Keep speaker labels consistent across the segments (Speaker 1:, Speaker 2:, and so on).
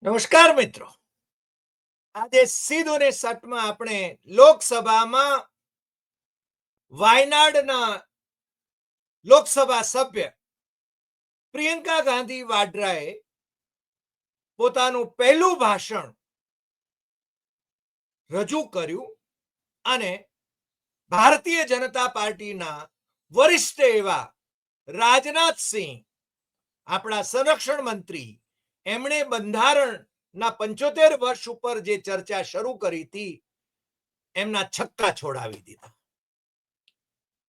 Speaker 1: નમસ્કાર મિત્રો. આજે સીધું ને સટમાં આપણે લોકસભામાં વાયનાડના લોકસભા સભ્ય પ્રિયંકા ગાંધી વાડ્રાએ પોતાનું પહેલું ભાષણ રજૂ કર્યું અને ભારતીય જનતા પાર્ટીના વરિષ્ઠ એવા રાજનાથસિંહ, આપણા સંરક્ષણ મંત્રી, એમણે બંધારણના 75 વર્ષ ઉપર જે ચર્ચા શરૂ કરી હતી એમના છક્કા છોડાવી દીધા.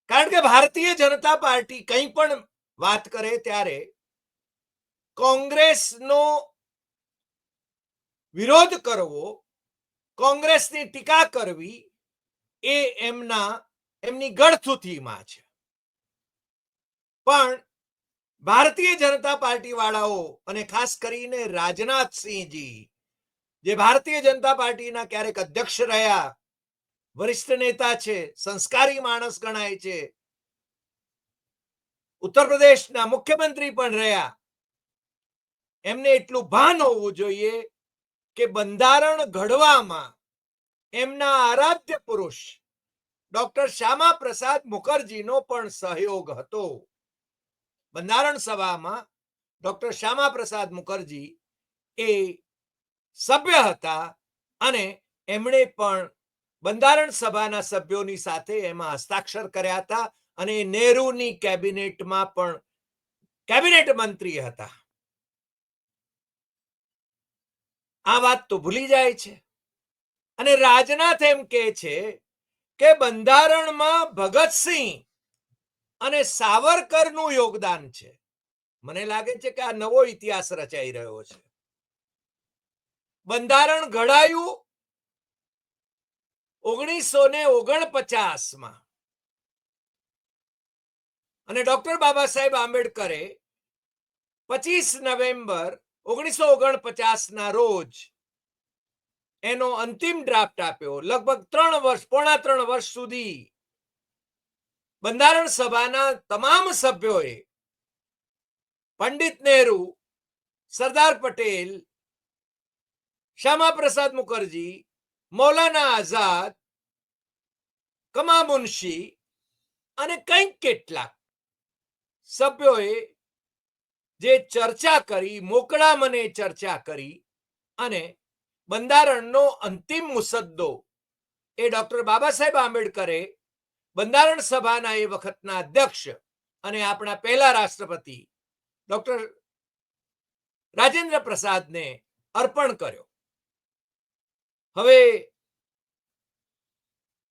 Speaker 1: કારણ કે ભારતીય જનતા પાર્ટી કંઈ પણ વાત કરે ત્યારે કોંગ્રેસનો વિરોધ કરવો, કોંગ્રેસની ટીકા કરવી એ એમની ગળથૂથીમાં છે. પણ ભારતીય જનતા પાર્ટી વાળાઓ અને ખાસ કરીને રાજનાથસિંહજી, જે ભારતીય જનતા પાર્ટીના ક્યારેક અધ્યક્ષ રહ્યા, વરિષ્ઠ નેતા છે, સંસ્કારી માણસ ગણાય છે, ઉત્તર પ્રદેશના મુખ્યમંત્રી પણ રહ્યા, એમને એટલું ભાન હોવું જોઈએ કે બંધારણ ઘડવામાં એમના આરાધ્ય પુરુષ ડોક્ટર શ્યામા પ્રસાદ મુખર્જીનો પણ સહયોગ હતો. બંધારણ સભામાં ડોક્ટર શ્યામા પ્રસાદ મુખર્જી એ સભ્ય હતા અને એમણે પણ બંધારણ સભાના સભ્યોની સાથે એમાં હસ્તાક્ષર કર્યા હતા અને નહેરુની કેબિનેટમાં પણ કેબિનેટ મંત્રી હતા. આ વાત તો ભૂલી જાય છે અને રાજનાથ એમ કહે છે કે બંધારણમાં ભગતસિંહ અને સાવરકરનું યોગદાન છે. મને લાગે છે કે આ નવો ઇતિહાસ રચાઈ રહ્યો છે. બંધારણ ઘડાયું 1949માં અને ડોક્ટર બાબા સાહેબ આંબેડકરે 25 નવેમ્બર 1949 ના રોજ એનો અંતિમ ડ્રાફ્ટ આપ્યો. લગભગ 3 વર્ષ સુધી બંધારણ સભાના તમામ સભ્યોએ પંડિત નહેરુ, સરદાર પટેલ, શ્યામા પ્રસાદ મુખર્જી, મૌલાના આઝાદ, કમા મુનશી અને કંઈક કેટલાક સભ્યોએ જે ચર્ચા કરી, મોકળા મને ચર્ચા કરી અને બંધારણનો અંતિમ મુસદ્દો એ ડોક્ટર બાબા સાહેબ આંબેડકરે બંધારણ સભાના એ વખતના અધ્યક્ષ અને આપણા પહેલા રાષ્ટ્રપતિ ડોક્ટર રાજેન્દ્ર પ્રસાદને અર્પણ કર્યો. હવે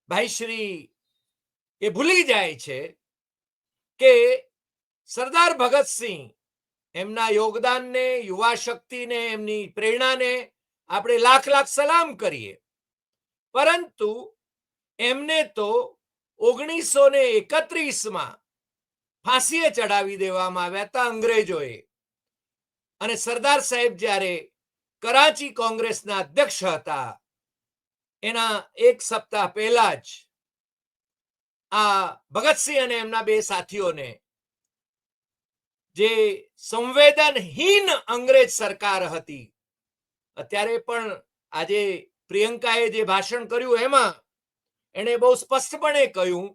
Speaker 1: ભાઈશ્રી એ ભૂલી જાય છે કે સરદાર ભગતસિંહ, એમના યોગદાનને, યુવા શક્તિને, એમની પ્રેરણાને આપણે લાખ લાખ સલામ કરીએ, પરંતુ એમને તો 1931માં ફાંસીએ ચડાવી દેવામાં આવ્યા હતા અંગ્રેજોએ. અને સરદાર સાહેબ જ્યારે કરાચી કોંગ્રેસના અધ્યક્ષ હતા એના એક સપ્તાહ પહેલા જ આ ભગતસિંહ અને એમના બે સાથીઓને જે સંવેદનહીન અંગ્રેજ સરકાર હતી, અત્યારે પણ આજે પ્રિયંકાએ જે ભાષણ કર્યું એમાં એણે બહુ સ્પષ્ટપણે કહ્યું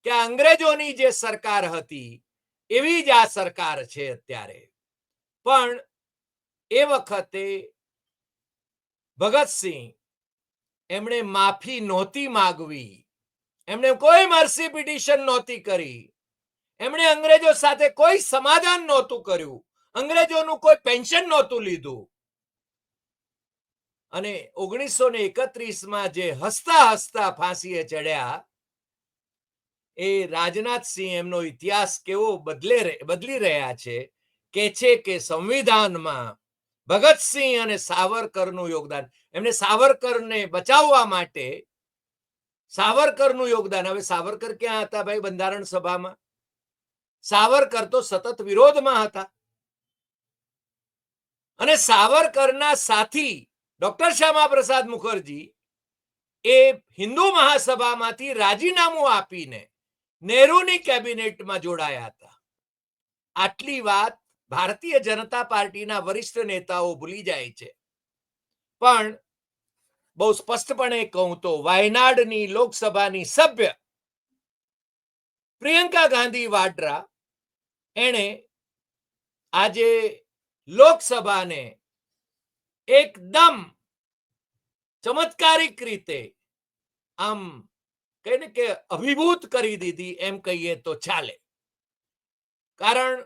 Speaker 1: કે અંગ્રેજોની જે સરકાર હતી એવી જ આ સરકાર છે અત્યારે. પણ એ વખતે ભગતસિંહ, એમણે માફી નહોતી માંગવી, એમણે કોઈ મર્સી પિટિશન નહોતી કરી, એમણે અંગ્રેજો સાથે કોઈ સમાધાન નહોતું કર્યું, અંગ્રેજોનું કોઈ પેન્શન નહોતું લીધું. અને 1931માં જે હસતા હસતા ફાંસીએ ચડ્યા, એ રાજનાથસિંહ એમનો ઇતિહાસ કેવો બદલી રહ્યા છે કે સંવિધાનમાં ભગતસિંહ અને સાવરકરનું યોગદાન, એમને સાવરકરને બચાવવા માટે સાવરકરનું યોગદાન. હવે સાવરકર ક્યાં હતા ભાઈ બંધારણ સભામાં? સાવરકર તો સતત વિરોધમાં હતા અને સાવરકરના સાથી ડોક્ટર શ્યામા પ્રસાદ મુખર્જી એ હિન્દુ મહાસભામાંથી રાજીનામું આપીને નહેરુની કેબિનેટમાં જોડાયા હતા. આટલી વાત ભારતીય જનતા પાર્ટીના વરિષ્ઠ નેતાઓ ભૂલી જાય છે. પણ બહુ સ્પષ્ટપણે કહું તો વાયનાડની લોકસભાની સભ્ય પ્રિયંકા ગાંધી વાડ્રા એણે આજે લોકસભાને એકદમ ચમત્કારિક રીતે આમ કહીને કે અભિભૂત કરી દીધી એમ કહીએ તો ચાલે. કારણ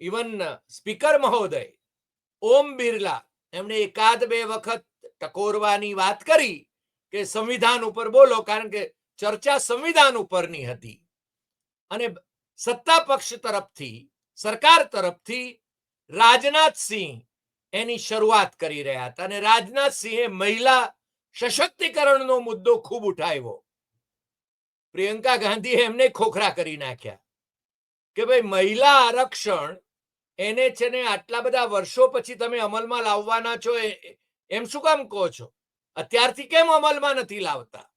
Speaker 1: ઇવન સ્પીકર મહોદય ઓમ બિરલા એમણે એકાદ બે વખત ટકોરવાની વાત કરી કે સંવિધાન ઉપર બોલો, કારણ કે ચર્ચા સંવિધાન ઉપરની હતી અને સત્તા પક્ષ તરફથી સરકાર તરફથી રાજનાથસિંહ એની શરૂઆત કરી રહ્યા હતા અને રાજનાથસિંહે મહિલા સશક્તિકરણનો મુદ્દો ખૂબ ઉઠાવ્યો. પ્રિયંકા ગાંધીએ એમને ખોખરા કરી નાખ્યા કે ભાઈ મહિલા આરક્ષણ એને છે ને આટલા બધા વર્ષો પછી તમે અમલમાં લાવવાના છો એમ શું કામ કહો છો? અત્યારથી કેમ અમલમાં નથી લાવતા?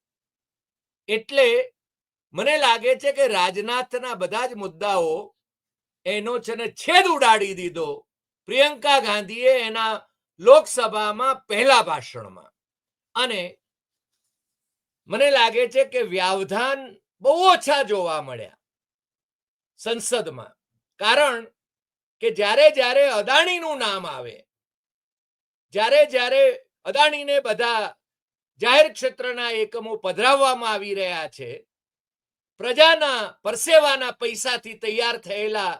Speaker 1: એટલે મને લાગે છે કે રાજનાથના બધા જ મુદ્દાઓ એનો છે ને છેદ ઉડાડી દીધો પ્રિયંકા ગાંધીએ એના લોકસભામાં પહેલા ભાષણમાં. અને મને લાગે છે કે વ્યવધાન બહુ ઓછા જોવા મળ્યા સંસદમાં. કારણ કે જ્યારે જ્યારે અદાણીનું નામ આવે, જ્યારે જ્યારે અદાણીને બધા જાહેર ક્ષેત્રના એકમો પધરાવવામાં આવી રહ્યા છે, પ્રજાના પરસેવાના પૈસાથી તૈયાર થયેલા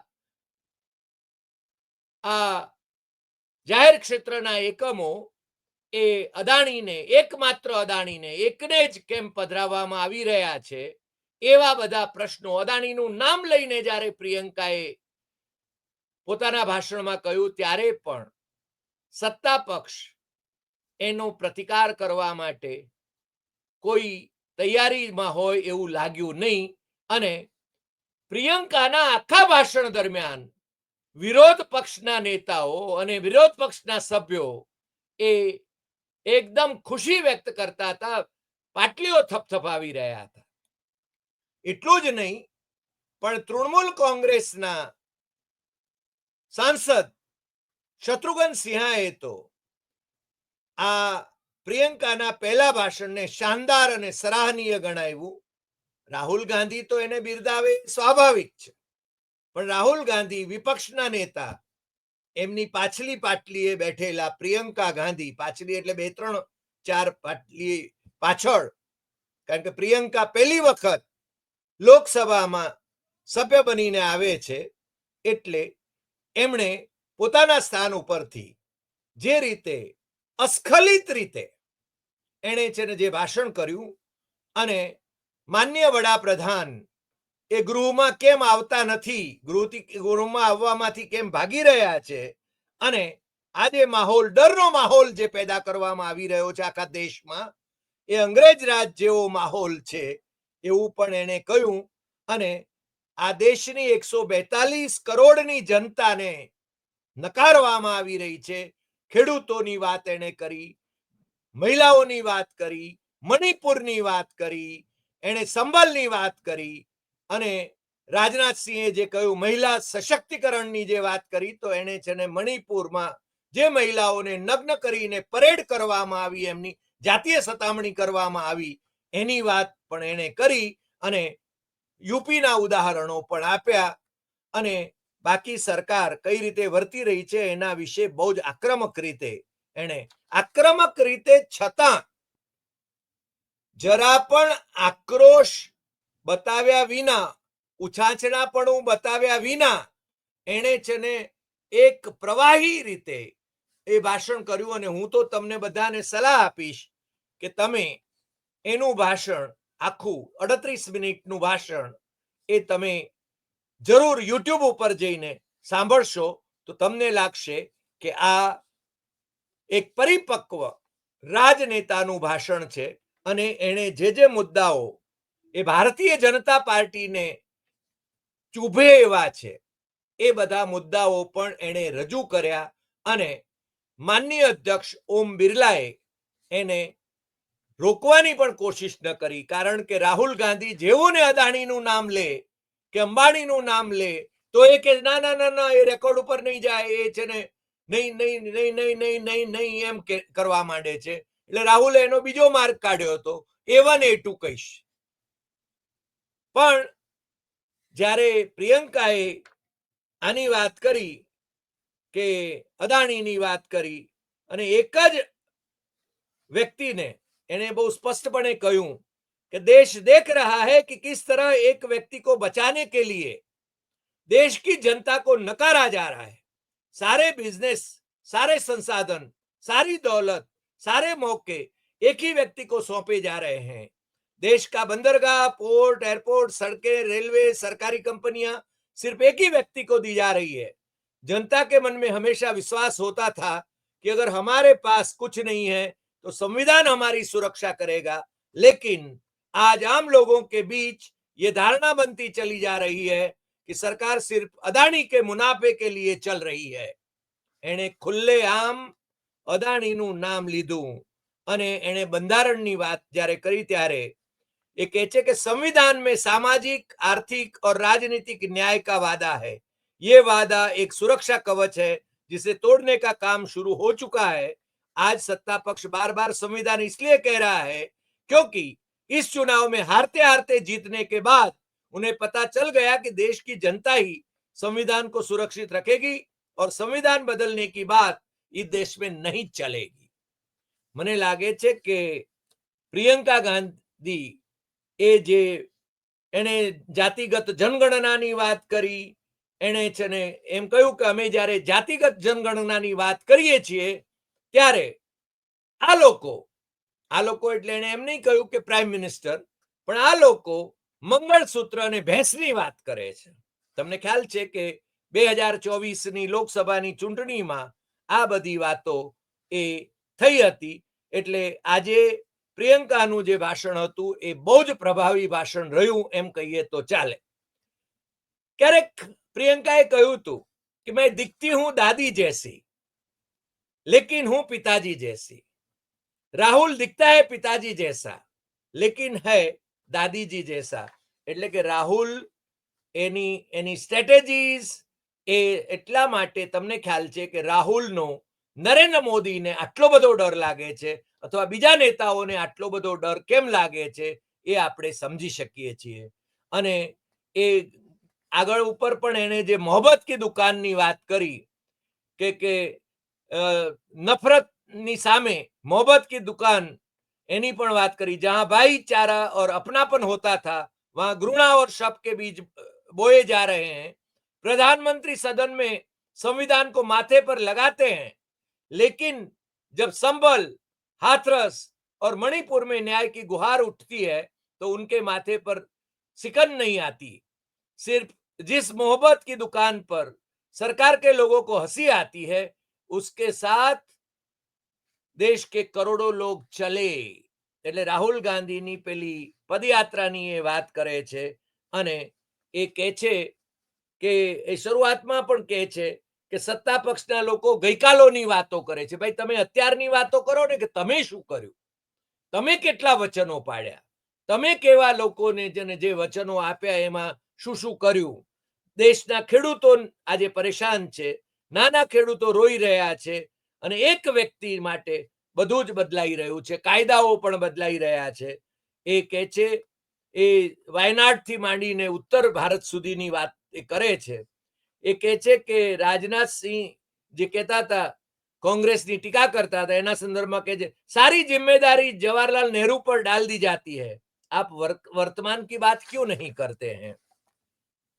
Speaker 1: આ જાહેર ક્ષેત્રના એકમો એ અદાણીને, એકમાત્ર અદાણીને, એકને જ કેમ પધરાવવામાં આવી રહ્યા છે, એવા બધા પ્રશ્નો અદાણીનું નામ લઈને જ્યારે પ્રિયંકાએ પોતાના ભાષણમાં કહ્યું ત્યારે પણ સત્તા પક્ષ એનો પ્રતિકાર કરવા માટે કોઈ તૈયારીમાં હોય એવું લાગ્યું નહીં. અને પ્રિયંકાના આખા ભાષણ દરમિયાન વિરોધ પક્ષના નેતાઓ અને વિરોધ પક્ષના સભ્યો એ એકદમ ખુશી વ્યક્ત કરતા હતા, પાટલીઓ થપથપાવી રહ્યા હતા. એટલું જ નહીં, પણ તૃણમૂલ કોંગ્રેસના સાંસદ શત્રુઘ્ન સિંહાએ તો આ પ્રિયંકાના પહેલા ભાષણને શાનદાર અને સરાહનીય ગણાવ્યું. રાહુલ ગાંધી તો એને બિરદાવે સ્વાભાવિક છે, પણ રાહુલ ગાંધી વિપક્ષના નેતા, એમની પાછલી પાટલીએ બેઠેલા પ્રિયંકા ગાંધી, પાછલી એટલે 2-3-4 પાટલી પાછળ, કારણ કે પ્રિયંકા પહેલી વખત લોકસભામાં સભ્ય બનીને આવે છે, એટલે એમણે પોતાના સ્થાન ઉપરથી જે રીતે અસ્ખલિત રીતે એણે છે ને જે ભાષણ કર્યું અને માન્ય વડાપ્રધાન એ ગૃહમાં કેમ આવતા નથી, ગૃહમાં આવવામાંથી કેમ ભાગી રહ્યા છે, અને આજે માહોલ, ડરનો માહોલ જે પેદા કરવામાં આવી રહ્યો છે આખા દેશમાં, એ અંગ્રેજ રાજ જેવો માહોલ છે એવું પણ એણે કહ્યું. અને આ દેશની 142 કરોડની જનતાને નકારવામાં આવી રહી છે. ખેડૂતોની વાત એણે કરી, મહિલાઓની વાત કરી, મણિપુરની વાત કરી, એણે સંભલની વાત કરી, અને રાજનાથસિંહે જે કહ્યું મહિલા સશક્તિકરણની જે વાત કરી, તો એણે છે ને મણિપુરમાં જે મહિલાઓને નગ્ન કરીને પરેડ કરવામાં આવી, એમની જાતીય સતામણી કરવામાં આવી, એની વાત પણ એણે કરી અને યુપીના ઉદાહરણો પણ આપ્યા. અને બાકી સરકાર કઈ રીતે વર્તી રહી છે એના વિશે બહુ જ આક્રમક રીતે છતાં જરા પણ આક્રોશ બતાવ્યા વિના, ઉછાંચણાપણું બતાવ્યા વિના એણે છે ને એક પ્રવાહી રીતે એ ભાષણ કર્યું. અને હું તો તમને બધાને સલાહ આપીશ કે તમે એનું ભાષણ, આખું 38 મિનિટનું ભાષણ, એ તમે જરૂર યુટ્યુબ ઉપર જઈને સાંભળશો તો તમને લાગશે કે આ એક પરિપક્વ રાજનેતાનું ભાષણ છે. અને એણે જે મુદ્દાઓ એ ભારતીય જનતા પાર્ટીને ચૂભે એવા છે એ બધા મુદ્દાઓ પણ એણે રજૂ કર્યા. અને માનનીય અધ્યક્ષ ઓમ બિરલાએ એને રોકવાની પણ કોશિશ ન કરી, કારણ કે રાહુલ ગાંધી જેવું ને અદાણીનું નામ લે કે અંબાણીનું નામ લે તો એ કે ના ના ના ના, એ રેકોર્ડ ઉપર નહીં જાય, એ છે ને નહીં નહીં નહીં નહીં નહીં નહીં નહીં એમ કરવા માંડે છે. એટલે રાહુલે એનો બીજો માર્ગ કાઢ્યો હતો, A1 A2 કહીશ. પણ જ્યારે પ્રિયંકાએ આની વાત કરી, કે અદાણીની વાત કરી, અને એક જ વ્યક્તિને એને બહુ સ્પષ્ટપણે કહ્યું कि देश देख रहा है कि किस तरह एक व्यक्ति को बचाने के लिए देश की जनता को नकारा जा रहा है. सारे बिजनेस, सारे संसाधन, सारी दौलत, सारे मौके एक ही व्यक्ति को सौंपे जा रहे हैं. देश का बंदरगाह, पोर्ट, एयरपोर्ट, सड़कें, रेलवे, सरकारी कंपनियां सिर्फ एक ही व्यक्ति को दी जा रही है. जनता के मन में हमेशा विश्वास होता था कि अगर हमारे पास कुछ नहीं है तो संविधान हमारी सुरक्षा करेगा, लेकिन आज आम लोगों के बीच ये धारणा बनती चली जा रही है कि सरकार सिर्फ अदानी के मुनाफे के लिए चल रही है. एने खुल्लेआम अदाણીનું નામ લીધું અને એણે બંધારણની વાત જ્યારે કરી ત્યારે ये कहते कि संविधान में सामाजिक, आर्थिक और राजनीतिक न्याय का वादा है. ये वादा एक सुरक्षा कवच है जिसे तोड़ने का काम शुरू हो चुका है. आज सत्ता पक्ष बार बार संविधान इसलिए कह रहा है क्योंकि इस चुनाव में हारते हारते जीतने के बाद उन्हें पता चल गया कि देश की जनता ही संविधान को सुरक्षित रखेगी और संविधान बदलने की बात इस देश में नहीं चलेगी. મને લાગે છે કે પ્રિયંકા ગાંધી એ જે એને જાતિગત જનગણનાની વાત કરી, એણે છે ને એમ કહ્યું કે અમે જ્યારે જાતિગત જનગણનાની વાત કરીએ છીએ ત્યારે આ લોકો એટલે એણે એમ નહીં કહ્યું કે પ્રાઇમ મિનિસ્ટર, પણ આ લોકો મંગળસૂત્ર અને ભેંસની વાત કરે છે. તમને ખ્યાલ છે કે 2024ની લોકસભાની ચૂંટણીમાં આ બધી વાતો એ થઈ હતી. એટલે આજે પ્રિયંકાનું જે ભાષણ હતું એ બહુ જ પ્રભાવી ભાષણ રહ્યું એમ કહીએ તો ચાલે. ક્યારેક પ્રિયંકાએ કહ્યું હતું કે મેં દિખતી હું દાદી जैसी लेकिन हूं पिताजी जैसी. राहुल दिखता है पिताजी जैसा लेकिन है दादीजी जैसा. એટલે કે રાહુલ એની સ્ટ્રેટેજીસ એ એટલા માટે તમને ખ્યાલ છે કે રાહુલનો નરેન્દ્ર મોદીને આટલો બધો ડર લાગે છે અથવા બીજા નેતાઓને આટલો બધો ડર કેમ લાગે છે એ આપણે સમજી શકીએ છીએ. અને એ આગળ ઉપર પણ એણે જે મોહબ્બત કી દુકાનની વાત કરી કે નફરતની સામે मोहब्बत की दुकान एनी पण बात करी. जहां भाईचारा और अपनापन होता था वहां घृणा और शप के बीज बोए जा रहे हैं. प्रधानमंत्री सदन में संविधान को माथे पर लगाते हैं, लेकिन जब संभल, हाथरस और मणिपुर में न्याय की गुहार उठती है तो उनके माथे पर सिकन नहीं आती. सिर्फ जिस मोहब्बत की दुकान पर सरकार के लोगों को हंसी आती है उसके साथ देश के करोड़ों लोग चले. એટલે રાહુલ ગાંધીની પેલી પદયાત્રાની એ વાત કરે છે અને એ કહે છે કે એ શરૂઆતમાં પણ કહે છે કે સત્તા પક્ષના લોકો ગઈકાલોની વાતો કરે છે. ભાઈ તમે અત્યારની વાતો કરો ને કે તમે શું કર્યું, તમે કેટલા વચનો પાડ્યા, તમે કેવા લોકોને જે વચનો આપ્યા એમાં શું શું કર્યું. દેશના ખેડૂતો આજે પરેશાન છે, નાના ખેડૂતો રોઈ રહ્યા છે અને એક વ્યક્તિ માટે બધું જ બદલાઈ રહ્યું છે, કાયદાઓ પણ બદલાઈ રહ્યા છે. એ કહે છે એ વાયનાડથી માંડીને ઉત્તર ભારત સુધીની વાત એ કરે છે. એ કહે છે કે રાજનાથ સિંહ જે કહેતા હતા कांग्रेसની ટીકા કરતા હતા એના સંદર્ભમાં કહે છે सारी जिम्मेदारी जवाहरलाल नेहरू पर डाल दी जाती है, आप वर्तमान की बात क्यों नहीं करते हैं.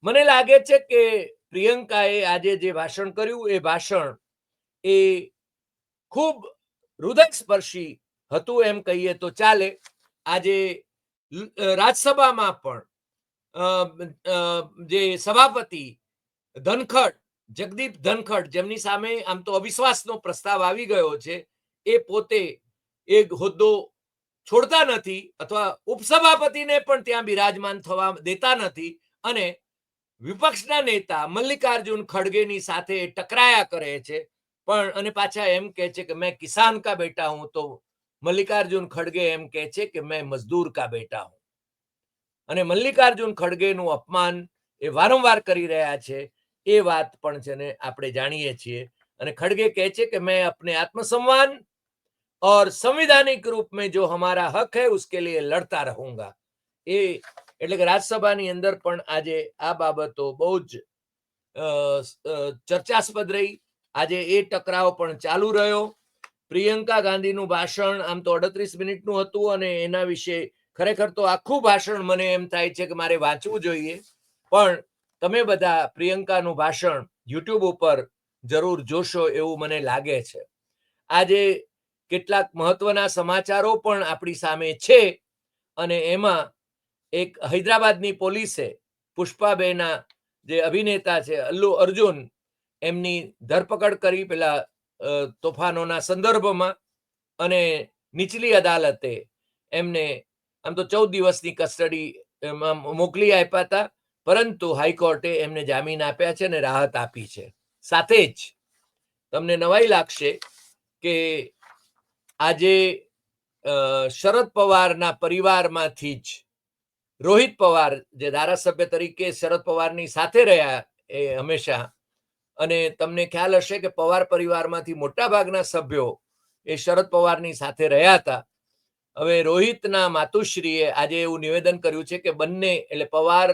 Speaker 1: મને લાગે છે કે પ્રિયંકાએ આજે જે ભાષણ કર્યું એ ભાષણ એ ખૂબ હૃદયસ્પર્શી હતું એમ કહીએ તો ચાલે. આજે રાજ્યસભામાં પણ જે સભાપતિ ધનખડ, જગદીપ ધનખડ, જેમની સામે આમ તો અવિશ્વાસનો પ્રસ્તાવ આવી ગયો છે, એ પોતે એક હોદ્દો છોડતા નથી અથવા ઉપસભાપતિને પણ ત્યાં બિરાજમાન થવા દેતા નથી અને વિપક્ષના નેતા મલ્લિકાર્જુન ખડગેની સાથે ટકરાયા કરે છે. પણ અને પાછા એમ કહે છે કે મેં કિસાન કા બેટા હું, તો મલ્લિકાર્જુન ખડગે એમ કહે છે કે મેં મજદૂર કા બેટા હું. અને મલ્લિકાર્જુન ખડગેનું અપમાન એ વારંવાર કરી રહ્યા છે એ વાત પણ છે ને આપણે જાણીએ છીએ. અને ખડગે કહે છે કે મેં अपने आत्मसम्मान और संवैधानिक रूप में जो हमारा हक है उसके लिए लड़ता रहूंगा. એ એટલે કે રાજ્યસભાની અંદર પણ આજે આ બાબતો બહુ જ ચર્ચાસ્પદ રહી. આજે એ ટકરાવ પણ ચાલુ રહ્યો. પ્રિયંકા ગાંધીનું ભાષણ આમ તો 38 મિનિટનું હતું અને એના વિશે ખરેખર તો આખું ભાષણ મને એમ થાય છે કે મારે વાંચવું જોઈએ, પણ તમે બધા પ્રિયંકાનું ભાષણ યુટ્યુબ ઉપર જરૂર જોશો એવું મને લાગે છે. આજે કેટલાક મહત્વના સમાચારો પણ આપણી સામે છે અને એમાં એક હૈદરાબાદની પોલીસે પુષ્પાબેના જે અભિનેતા છે અલ્લુ અર્જુન એમની ધરપકડ કરી પેલા તોફાનોના સંદર્ભમાં, અને નીચલી અદાલતે એમને આમ તો 14 દિવસની કસ્ટડી મોકલી આપ્યા હતા, પરંતુ હાઈકોર્ટે એમને જામીન આપ્યા છે અને રાહત આપી છે. સાથે જ તમને નવાઈ લાગશે કે આજે શરદ પવારના પરિવારમાંથી જ રોહિત પવાર જે ધારાસભ્ય તરીકે શરદ પવારની સાથે રહ્યા એ હંમેશા, અને તમને ખ્યાલ હશે કે પવાર પરિવારમાંથી મોટા ભાગના સભ્યો એ શરદ પવારની સાથે રહ્યા હતા. હવે રોહિતના માતુશ્રીએ આજે એવું નિવેદન કર્યું છે કે બંને એટલે પવાર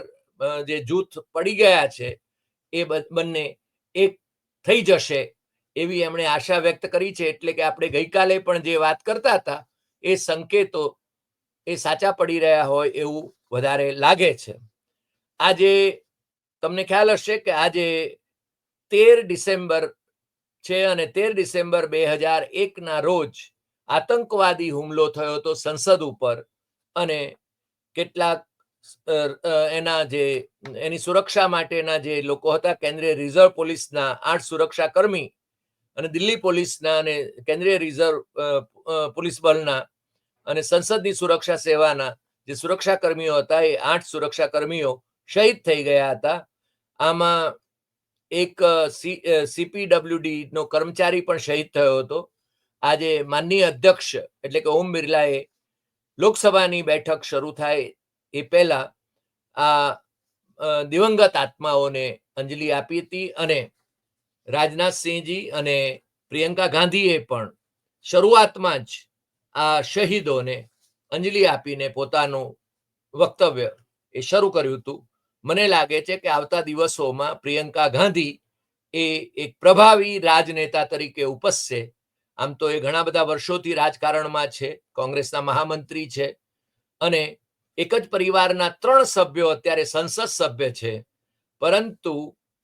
Speaker 1: જે જૂથ પડી ગયા છે એ બંને એક થઈ જશે એવી એમણે આશા વ્યક્ત કરી છે. એટલે કે આપણે ગઈકાલે પણ જે વાત કરતા હતા એ સંકેતો એ સાચા પડી રહ્યા હોય એવું વધારે લાગે છે. આજે તમને ખ્યાલ હશે કે આજે 13 ડિસેમ્બર છે અને 13 ડિસેમ્બર 2001ના રોજ આતંકવાદી હુમલો થયો હતો સંસદ ઉપર, અને કેટલાક એના જે એની સુરક્ષા માટેના જે લોકો હતા કેન્દ્રીય રિઝર્વ પોલીસના 8 સુરક્ષા કર્મી અને દિલ્હી પોલીસના અને કેન્દ્રીય રિઝર્વ પોલીસ બળના અને સંસદની સુરક્ષા સેવાના જે સુરક્ષા કર્મીઓ હતા એ 8 સુરક્ષા કર્મીઓ શહીદ થઈ ગયા હતા. આમાં એક CPWD નો કર્મચારી પણ શહીદ થયો હતો. આજે માનનીય અધ્યક્ષ એટલે કે ઓમ બિરલાએ લોકસભાની બેઠક શરૂ થાય એ પહેલા આ દિવંગત આત્માઓને અંજલિ આપી હતી, અને રાજનાથસિંહજી અને પ્રિયંકા ગાંધીએ પણ શરૂઆતમાં જ આ શહીદોને અંજલિ આપીને પોતાનું વક્તવ્ય એ શરૂ કર્યું હતું. મને લાગે છે કે આવતા દિવસોમાં પ્રિયંકા ગાંધી એ એક પ્રભાવી રાજનેતા તરીકે ઉપસશે. આમ તો એ ઘણા બધા વર્ષોથી રાજકારણમાં છે, કોંગ્રેસના મહામંત્રી છે, અને એક જ પરિવારના 3 સભ્યો અત્યારે સંસદ સભ્ય છે, પરંતુ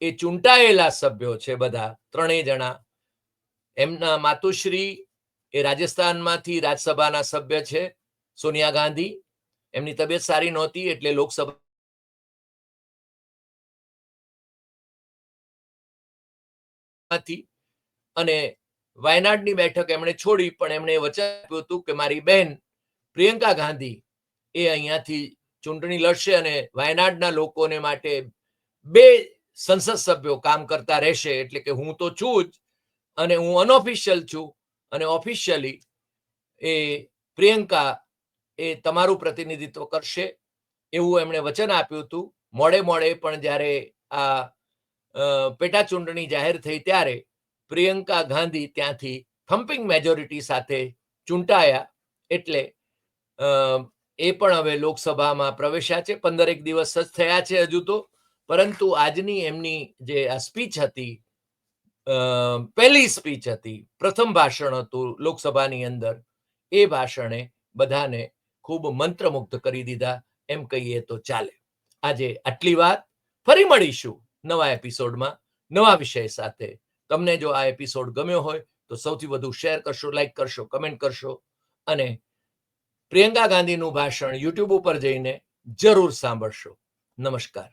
Speaker 1: એ ચૂંટાયેલા સભ્યો છે બધા ત્રણેય જણા. એમના માતુશ્રી એ રાજસ્થાનમાંથી રાજ્યસભાના સભ્ય છે સોનિયા ગાંધી. એમની તબિયત સારી નહોતી એટલે લોકસભા અને વાયનાડની બેઠક એમણે છોડી, પણ એમણે વચન આપ્યું હતું કે મારી બહેન પ્રિયંકા ગાંધી એ અહીંયાથી ચૂંટણી લડશે અને વાયનાડના લોકોને માટે 2 સંસદ સભ્યો કામ કરતા રહેશે. એટલે કે હું તો છું જ અને હું અનઓફિશિયલ છું, અને ઓફિશિયલી એ પ્રિયંકા એ તમારું પ્રતિનિધિત્વ કરશે એવું એમણે વચન આપ્યું હતું. મોડે પણ જ્યારે આ પેટા ચૂંટણી જાહેર થઈ ત્યારે પ્રિયંકા ગાંધી ત્યાંથી થમ્પિંગ મેજોરિટી સાથે ચૂંટાયા, એટલે એ પણ હવે લોકસભામાં પ્રવેશ્યા છે. 15 દિવસ જ થયા છે હજુ તો, પરંતુ આજની એમની જે આ સ્પીચ હતી, પહેલી સ્પીચ હતી, પ્રથમ ભાષણ હતું લોકસભાની અંદર, એ ભાષણે બધાને ખૂબ મંત્રમુગ્ધ કરી દીધા એમ કહીએ તો ચાલે. આજે આટલી વાત. ફરી મળીશું નવા એપિસોડમાં નવા વિષય સાથે. તમને જો આ એપિસોડ ગમ્યો હોય તો સૌથી વધુ શેર કરશો, લાઈક કરશો, કમેન્ટ કરશો, અને પ્રિયંકા ગાંધીનું ભાષણ યુટ્યુબ ઉપર જઈને જરૂર સાંભળશો. નમસ્કાર.